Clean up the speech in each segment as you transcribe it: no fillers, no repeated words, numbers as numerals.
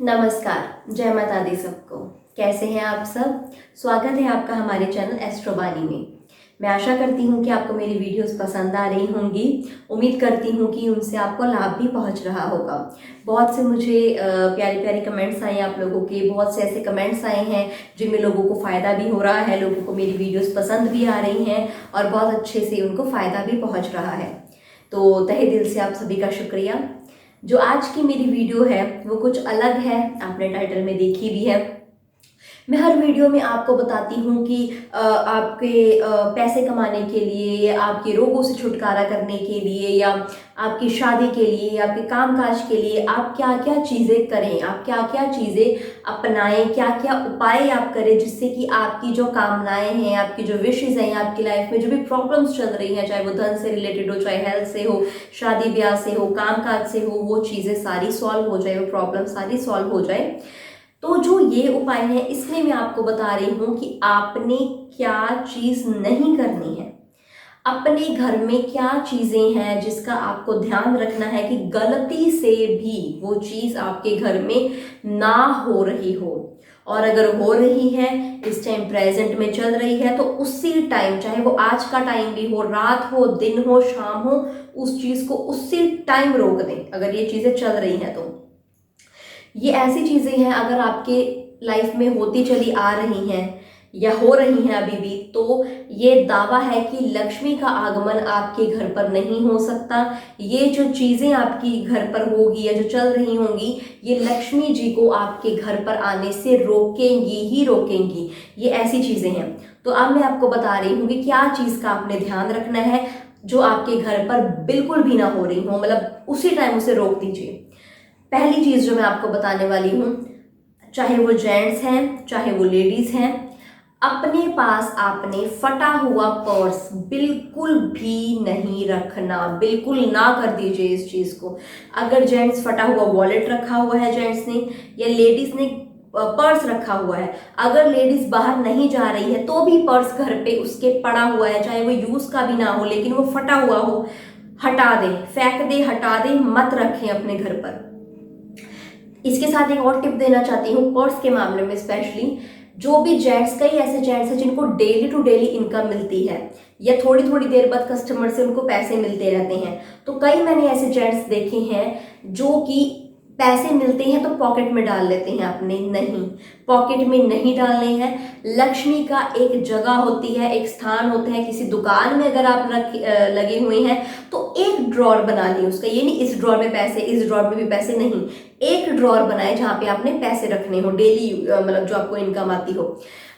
नमस्कार, जय माता दी सबको। कैसे हैं आप सब? स्वागत है आपका हमारे चैनल एस्ट्रोबानी में। मैं आशा करती हूँ कि आपको मेरी वीडियोस पसंद आ रही होंगी। उम्मीद करती हूँ कि उनसे आपको लाभ भी पहुँच रहा होगा। बहुत से मुझे प्यारे प्यारे कमेंट्स आए आप लोगों के, बहुत से ऐसे कमेंट्स आए हैं जिनमें लोगों को फ़ायदा भी हो रहा है, लोगों को मेरी वीडियोज़ पसंद भी आ रही हैं और बहुत अच्छे से उनको फ़ायदा भी पहुँच रहा है। तो तहे दिल से आप सभी का शुक्रिया। जो आज की मेरी वीडियो है वो कुछ अलग है, आपने टाइटल में देखी भी है। मैं हर वीडियो में आपको बताती हूँ कि आपके पैसे कमाने के लिए, आपके रोगों से छुटकारा करने के लिए, या आपकी शादी के लिए, या आपके कामकाज के लिए आप क्या क्या चीज़ें करें, आप क्या क्या चीज़ें अपनाएं, क्या क्या उपाय आप करें जिससे कि आपकी जो कामनाएं हैं, आपकी जो विशेज़ हैं, आपकी लाइफ में जो भी प्रॉब्लम्स चल रही हैं, चाहे वो धन से रिलेटेड हो, चाहे हेल्थ से हो, शादी ब्याह से हो, कामकाज से हो, वो चीज़ें सारी सॉल्व हो जाए, वो प्रॉब्लम सारी सॉल्व हो जाए। तो जो ये उपाय है इसमें मैं आपको बता रही हूँ कि आपने क्या चीज़ नहीं करनी है। अपने घर में क्या चीज़ें हैं जिसका आपको ध्यान रखना है कि गलती से भी वो चीज़ आपके घर में ना हो रही हो। और अगर हो रही है, इस टाइम प्रेजेंट में चल रही है, तो उसी टाइम, चाहे वो आज का टाइम भी हो, रात हो, दिन हो, शाम हो, उस चीज़ को उसी टाइम रोक दें अगर ये चीज़ें चल रही हैं तो। ये ऐसी चीज़ें हैं अगर आपके लाइफ में होती चली आ रही हैं या हो रही हैं अभी भी, तो ये दावा है कि लक्ष्मी का आगमन आपके घर पर नहीं हो सकता। ये जो चीज़ें आपकी घर पर होगी या जो चल रही होंगी, ये लक्ष्मी जी को आपके घर पर आने से रोकेंगी ही रोकेंगी। ये ऐसी चीज़ें हैं। तो अब मैं आपको बता रही हूँ कि क्या चीज़ का आपने ध्यान रखना है जो आपके घर पर बिल्कुल भी ना हो रही हो, मतलब उसी टाइम उसे रोक दीजिए। पहली चीज़ जो मैं आपको बताने वाली हूँ, चाहे वो जेंट्स हैं चाहे वो लेडीज़ हैं, अपने पास आपने फटा हुआ पर्स बिल्कुल भी नहीं रखना। बिल्कुल ना कर दीजिए इस चीज़ को। अगर जेंट्स फटा हुआ वॉलेट रखा हुआ है जेंट्स ने, या लेडीज़ ने पर्स रखा हुआ है, अगर लेडीज़ बाहर नहीं जा रही है तो भी पर्स घर पे उसके पड़ा हुआ है, चाहे वो यूज़ का भी ना हो लेकिन वो फटा हुआ हो, हटा दें, फेंक दें, हटा दें, मत रखें अपने घर पर। इसके साथ एक और टिप देना चाहती हूँ पर्स के मामले में स्पेशली। जो भी जेंट्स, कई ऐसे जेंट्स हैं जिनको डेली टू डेली इनकम मिलती है या थोड़ी थोड़ी देर बाद कस्टमर से उनको पैसे मिलते रहते हैं, तो कई मैंने ऐसे जेंट्स देखे हैं जो कि पैसे मिलते हैं तो पॉकेट में डाल लेते हैं अपने। नहीं, पॉकेट में नहीं डालने हैं। लक्ष्मी का एक जगह होती है, एक स्थान होता है। किसी दुकान में अगर आप लगे हुए हैं तो एक ड्रॉर बना लिया उसका। ये नहीं इस ड्रॉर में पैसे, इस ड्रॉर में भी पैसे, नहीं, एक ड्रॉर बनाए जहां पे आपने पैसे रखने हो डेली, मतलब जो आपको इनकम आती हो।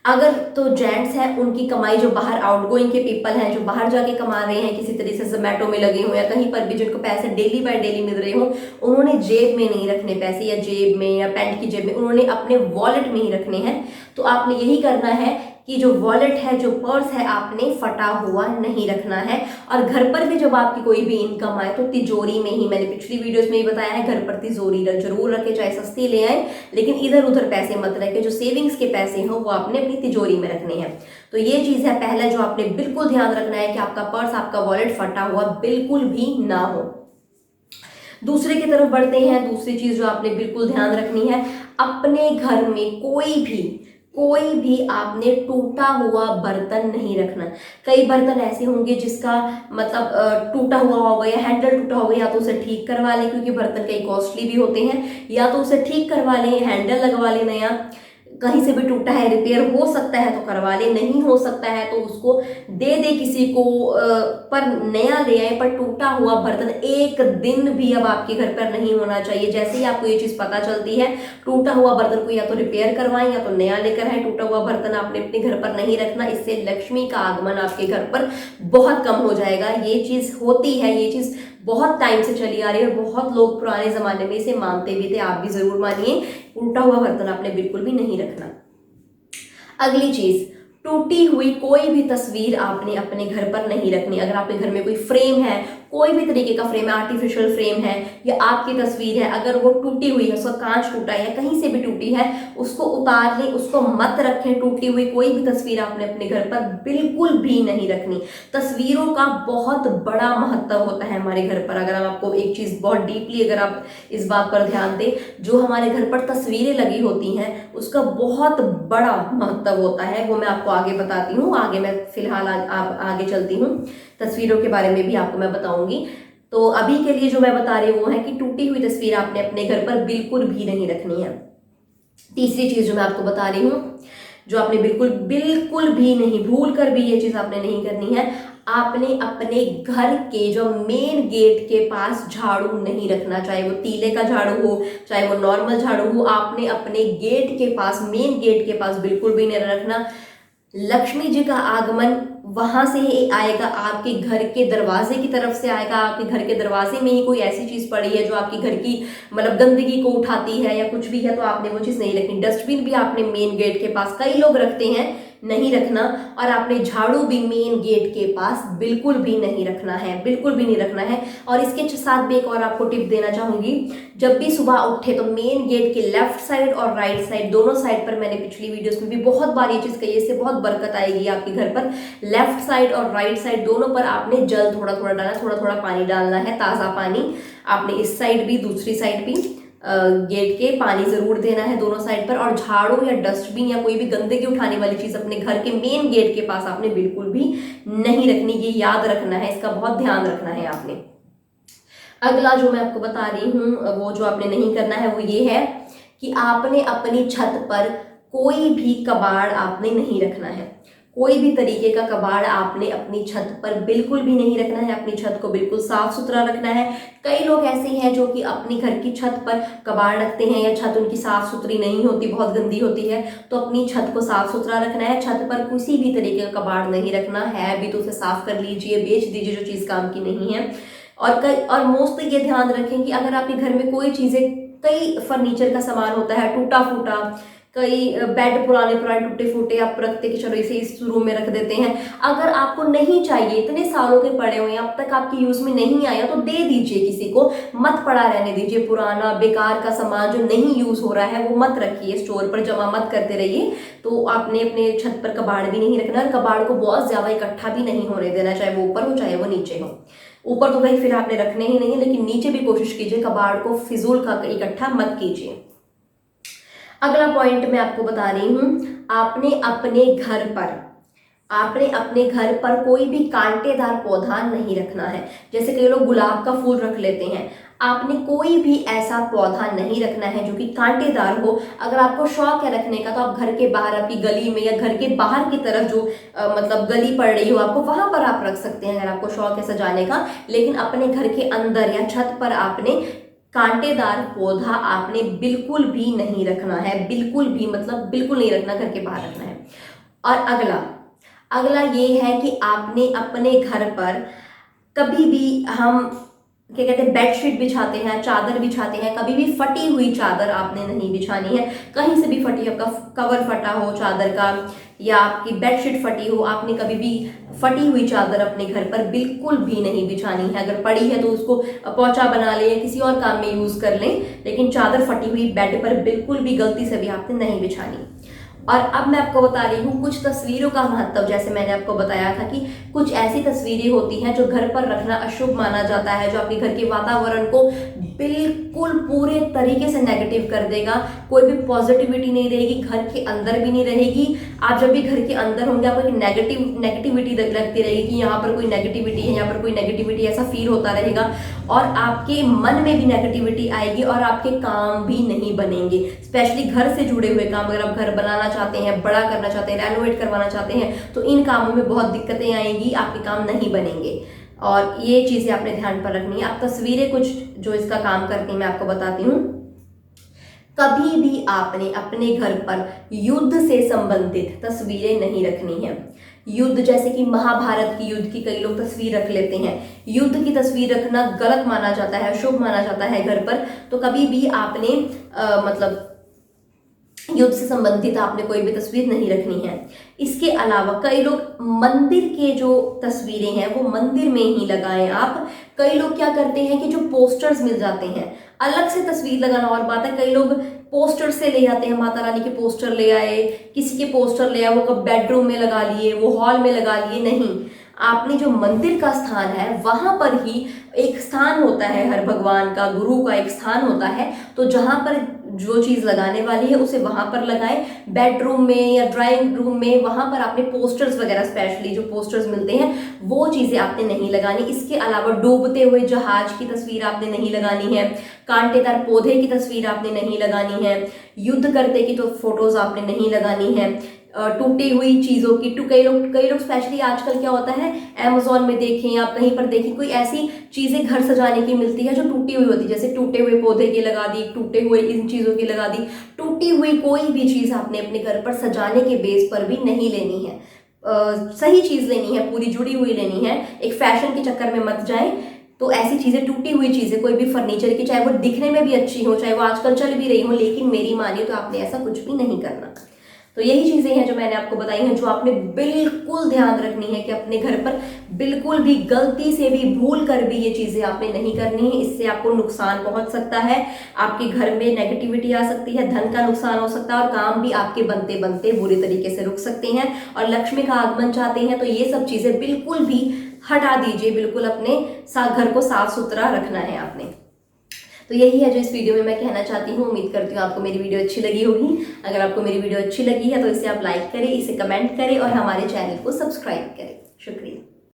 अगर तो जेंट्स हैं उनकी कमाई, जो बाहर आउटगोइंग के पीपल हैं जो बाहर जाके कमा रहे हैं, किसी तरीके से जोमेटो में लगे हो या कहीं पर भी जिनको पैसे डेली बाय डेली मिल रहे हो, उन्होंने जेब में नहीं रखने पैसे, या जेब में या पैंट की जेब में, उन्होंने अपने वॉलेट में ही रखने हैं। तो आपने यही करना है कि जो वॉलेट है, जो पर्स है, आपने फटा हुआ नहीं रखना है। और घर पर भी जब आपकी कोई भी इनकम आए तो तिजोरी में ही, मैंने पिछली वीडियोस में ही बताया है, घर पर तिजोरी जरूर रखे, चाहे सस्ती ले आए लेकिन इधर उधर पैसे मत रखे। जो सेविंग्स के पैसे हो वो आपने अपनी तिजोरी में रखने हैं। तो ये चीज है पहला जो आपने बिल्कुल ध्यान रखना है कि आपका पर्स, आपका वॉलेट फटा हुआ बिल्कुल भी ना हो। दूसरे की तरफ बढ़ते हैं। दूसरी चीज जो आपने बिल्कुल ध्यान रखनी है, अपने घर में कोई भी आपने टूटा हुआ बर्तन नहीं रखना। कई बर्तन ऐसे होंगे जिसका मतलब टूटा हुआ होगा या हैंडल टूटा होगा, या तो उसे ठीक करवा लें क्योंकि बर्तन कई कॉस्टली भी होते हैं, या तो उसे ठीक करवा लें, हैंडल लगवा लें नया। कहीं से भी टूटा है, रिपेयर हो सकता है तो करवा ले, नहीं हो सकता है तो उसको दे दे किसी को, पर नया ले आए। पर टूटा हुआ बर्तन एक दिन भी अब आपके घर पर नहीं होना चाहिए। जैसे ही आपको ये चीज पता चलती है, टूटा हुआ बर्तन को या तो रिपेयर करवाएं या तो नया लेकर आए। टूटा हुआ बर्तन आपने अपने घर पर नहीं रखना, इससे लक्ष्मी का आगमन आपके घर पर बहुत कम हो जाएगा। ये चीज होती है, ये चीज बहुत टाइम से चली आ रही है और बहुत लोग पुराने जमाने में इसे मानते भी थे, आप भी जरूर मानिए। टूटा हुआ बर्तन आपने बिल्कुल भी नहीं रखना। अगली चीज, टूटी हुई कोई भी तस्वीर आपने अपने घर पर नहीं रखनी। अगर आपके घर में कोई फ्रेम है, कोई भी तरीके का फ्रेम है, आर्टिफिशियल फ्रेम है या आपकी तस्वीर है, अगर वो टूटी हुई है, उसका कांच टूटा है या कहीं से भी टूटी है, उसको उतार लें, उसको मत रखें। टूटी हुई कोई भी तस्वीर आपने अपने घर पर बिल्कुल भी नहीं रखनी। तस्वीरों का बहुत बड़ा महत्व होता है हमारे घर पर। अगर हम आपको एक चीज बहुत डीपली अगर आप इस बात पर ध्यान दें, जो हमारे घर पर तस्वीरें लगी होती हैं उसका बहुत बड़ा महत्व होता है। वो मैं आपको आगे बताती हूँ। आगे मैं फिलहाल आगे चलती हूँ, तस्वीरों के बारे में भी आपको मैं बताऊंगी। तो अभी के लिए जो मैं बता रही हूँ वो है कि टूटी हुई तस्वीर आपने अपने घर पर बिल्कुल भी नहीं रखनी है। तीसरी चीज जो मैं आपको बता रही हूँ, जो आपने बिल्कुल बिल्कुल भी नहीं, भूल कर भी ये चीज आपने नहीं करनी है, आपने अपने घर के जो मेन गेट के पास झाड़ू नहीं रखना। चाहे वो तीले का झाड़ू हो, चाहे वो नॉर्मल झाड़ू हो, आपने अपने गेट के पास, मेन गेट के पास बिल्कुल भी नहीं रखना। लक्ष्मी जी का आगमन वहां से ही आएगा, आपके घर के दरवाजे की तरफ से आएगा। आपके घर के दरवाजे में ही कोई ऐसी चीज पड़ी है जो आपके घर की मतलब गंदगी को उठाती है या कुछ भी है, तो आपने वो चीज नहीं रखनी। डस्टबिन भी आपने मेन गेट के पास, कई लोग रखते हैं, नहीं रखना। और आपने झाड़ू भी मेन गेट के पास बिल्कुल भी नहीं रखना है, बिल्कुल भी नहीं रखना है। और इसके साथ भी एक और आपको टिप देना चाहूंगी, जब भी सुबह उठे तो मेन गेट के लेफ्ट साइड और राइट साइड, दोनों साइड पर, मैंने पिछली वीडियोस में भी बहुत बार ये चीज कही है, इससे बहुत बरकत आएगी आपके घर पर। लेफ्ट साइड और राइट साइड दोनों पर आपने जल थोड़ा थोड़ा डालना, थोड़ा थोड़ा पानी डालना है, ताजा पानी। आपने इस साइड भी, दूसरी साइड भी गेट के पानी जरूर देना है दोनों साइड पर। और झाड़ू या डस्टबिन या कोई भी गंदगी उठाने वाली चीज अपने घर के मेन गेट के पास आपने बिल्कुल भी नहीं रखनी। ये याद रखना है, इसका बहुत ध्यान रखना है आपने। अगला जो मैं आपको बता रही हूँ वो जो आपने नहीं करना है वो ये है कि आपने अपनी छत पर कोई भी कबाड़ आपने नहीं रखना है। कोई भी तरीके का कबाड़ आपने अपनी छत पर बिल्कुल भी नहीं रखना है। अपनी छत को बिल्कुल साफ सुथरा रखना है। कई लोग ऐसे हैं जो कि अपनी घर की छत पर कबाड़ रखते हैं या छत उनकी साफ सुथरी नहीं होती, बहुत गंदी होती है, तो अपनी छत को साफ सुथरा रखना है। छत पर किसी भी तरीके का कबाड़ नहीं रखना है, भी तो उसे साफ कर लीजिए, बेच दीजिए जो चीज काम की नहीं है। और मोस्टली ये ध्यान रखें कि अगर आपके घर में कोई चीजें, कई फर्नीचर का सामान होता है टूटा फूटा, कई बेड पुराने पुराने टूटे फूटे आप रखते कि चलो इसे इस रूम में रख देते हैं, अगर आपको नहीं चाहिए, इतने सालों के पड़े हुए हैं, अब तक आपकी यूज में नहीं आया, तो दे दीजिए किसी को, मत पड़ा रहने दीजिए। पुराना बेकार का सामान जो नहीं यूज हो रहा है वो मत रखिए, स्टोर पर जमा मत करते रहिए। तो आपने अपने छत पर कबाड़ भी नहीं रखना और कबाड़ को बहुत ज्यादा इकट्ठा भी नहीं होने देना, चाहे वो ऊपर हो चाहे वो नीचे हो। ऊपर तो भाई फिर आपने रखने ही नहीं है, लेकिन नीचे भी कोशिश कीजिए कबाड़ को फिजूल का इकट्ठा मत कीजिए। अगला पॉइंट मैं आपको बता रही हूं, आपने अपने घर पर कोई भी कांटेदार पौधा नहीं रखना है। जैसे कई लोग गुलाब का फूल रख लेते हैं, आपने कोई भी ऐसा पौधा नहीं रखना है जो कि कांटेदार हो। अगर आपको शौक है रखने का तो आप घर के बाहर, आपकी गली में या घर के बाहर की तरफ जो मतलब गली पड़ रही हो आपको, वहां पर आप रख सकते हैं अगर आपको शौक है सजाने का। लेकिन अपने घर के अंदर या छत पर आपने कांटेदार पौधा आपने बिल्कुल भी नहीं रखना है, बिल्कुल भी, मतलब बिल्कुल नहीं रखना, घर के बाहर रखना है। और अगला ये है कि आपने अपने घर पर कभी भी, हम क्या कहते हैं, बेडशीट बिछाते हैं, चादर बिछाते हैं, कभी भी फटी हुई चादर आपने नहीं बिछानी है। कहीं से भी फटी, आपका कवर फटा हो चादर का या आपकी बेडशीट फटी हो, आपने कभी भी फटी हुई चादर अपने घर पर बिल्कुल भी नहीं बिछानी है। अगर पड़ी है तो उसको पोंछा बना लें या किसी और काम में यूज कर लें, लेकिन चादर फटी हुई बेड पर बिल्कुल भी गलती से भी आपने नहीं बिछानी। और अब मैं आपको बता रही हूँ कुछ तस्वीरों का महत्व। जैसे मैंने आपको बताया था कि कुछ ऐसी तस्वीरें होती हैं जो घर पर रखना अशुभ माना जाता है, जो आपके घर के वातावरण को बिल्कुल पूरे तरीके से नेगेटिव कर देगा। कोई भी पॉजिटिविटी नहीं रहेगी, घर के अंदर भी नहीं रहेगी। आप जब भी घर के अंदर होंगे आपको नेगेटिविटी लगती रहेगी कि यहाँ पर कोई नेगेटिविटी है, यहाँ पर कोई नेगेटिविटी, ऐसा फील होता रहेगा। और आपके मन में भी नेगेटिविटी आएगी और आपके काम भी नहीं बनेंगे। स्पेशली घर से जुड़े हुए काम, अगर आप घर बनाना चाहते हैं, बड़ा करना चाहते हैं, रेनोवेट करवाना चाहते हैं, तो इन कामों में बहुत दिक्कतें आएंगी, आपके काम नहीं बनेंगे। और ये चीजें आपने ध्यान पर रखनी है। आप तस्वीरें कुछ जो इसका काम करती हैं मैं आपको बताती हूँ। कभी भी आपने अपने घर पर युद्ध से संबंधित तस्वीरें नहीं रखनी है। युद्ध जैसे कि महाभारत की युद्ध की कई लोग तस्वीर रख लेते हैं। युद्ध की तस्वीर रखना गलत माना जाता है, शुभ माना जाता है घर पर। तो कभी भी आपने मतलब युद्ध से संबंधित आपने कोई भी तस्वीर नहीं रखनी है। इसके अलावा कई लोग मंदिर के जो तस्वीरें हैं वो मंदिर में ही लगाएं आप। कई लोग क्या करते हैं कि जो पोस्टर्स मिल जाते हैं, अलग से तस्वीर लगाना और बात है, कई लोग पोस्टर से ले आते हैं, माता रानी के पोस्टर ले आए, किसी के पोस्टर ले आए, वो कब बेडरूम में लगा लिए, वो हॉल में लगा लिए। नहीं, आपने जो मंदिर का स्थान है वहां पर ही एक स्थान होता है, हर भगवान का, गुरु का एक स्थान होता है, तो जहां पर जो चीज लगाने वाली है उसे वहां पर लगाएं। बेडरूम में या ड्राइंग रूम में, वहां पर आपने पोस्टर्स वगैरह, स्पेशली जो पोस्टर्स मिलते हैं वो चीजें आपने नहीं लगानी। इसके अलावा डूबते हुए जहाज की तस्वीर आपने नहीं लगानी है, कांटेदार पौधे की तस्वीर आपने नहीं लगानी है, युद्ध करते की तो फोटोज आपने नहीं लगानी है, टूटी हुई चीजों की। कई लोग स्पेशली आजकल क्या होता है, अमेजोन में देखें आप, कहीं पर देखें, कोई ऐसी चीजें घर सजाने की मिलती है जो टूटी हुई होती है, जैसे टूटे हुए पौधे की लगा दी, टूटे हुए इन चीजों की लगा दी। टूटी हुई कोई भी चीज आपने अपने घर पर सजाने के बेस पर भी नहीं लेनी है। सही चीज लेनी है, पूरी जुड़ी हुई लेनी है, एक फैशन के चक्कर में मत जाए। तो ऐसी चीजें, टूटी हुई चीजें, कोई भी फर्नीचर की, चाहे वो दिखने में भी अच्छी हो, चाहे वो आजकल चल भी रही हो, लेकिन मेरी मानिए तो आपने ऐसा कुछ भी नहीं करना। तो यही चीजें हैं जो मैंने आपको बताई हैं, जो आपने बिल्कुल ध्यान रखनी है कि अपने घर पर बिल्कुल भी गलती से भी, भूल कर भी ये चीजें आपने नहीं करनी है। इससे आपको नुकसान पहुंच सकता है, आपके घर में नेगेटिविटी आ सकती है, धन का नुकसान हो सकता है, और काम भी आपके बनते बनते बुरी तरीके से रुक सकते हैं। और लक्ष्मी का आगमन चाहते हैं तो ये सब चीजें बिल्कुल भी हटा दीजिए, बिल्कुल अपने घर को साफ सुथरा रखना है आपने। तो यही है जो इस वीडियो में मैं कहना चाहती हूँ। उम्मीद करती हूँ आपको मेरी वीडियो अच्छी लगी होगी। अगर आपको मेरी वीडियो अच्छी लगी है तो इसे आप लाइक करें, इसे कमेंट करें और हमारे चैनल को सब्सक्राइब करें। शुक्रिया।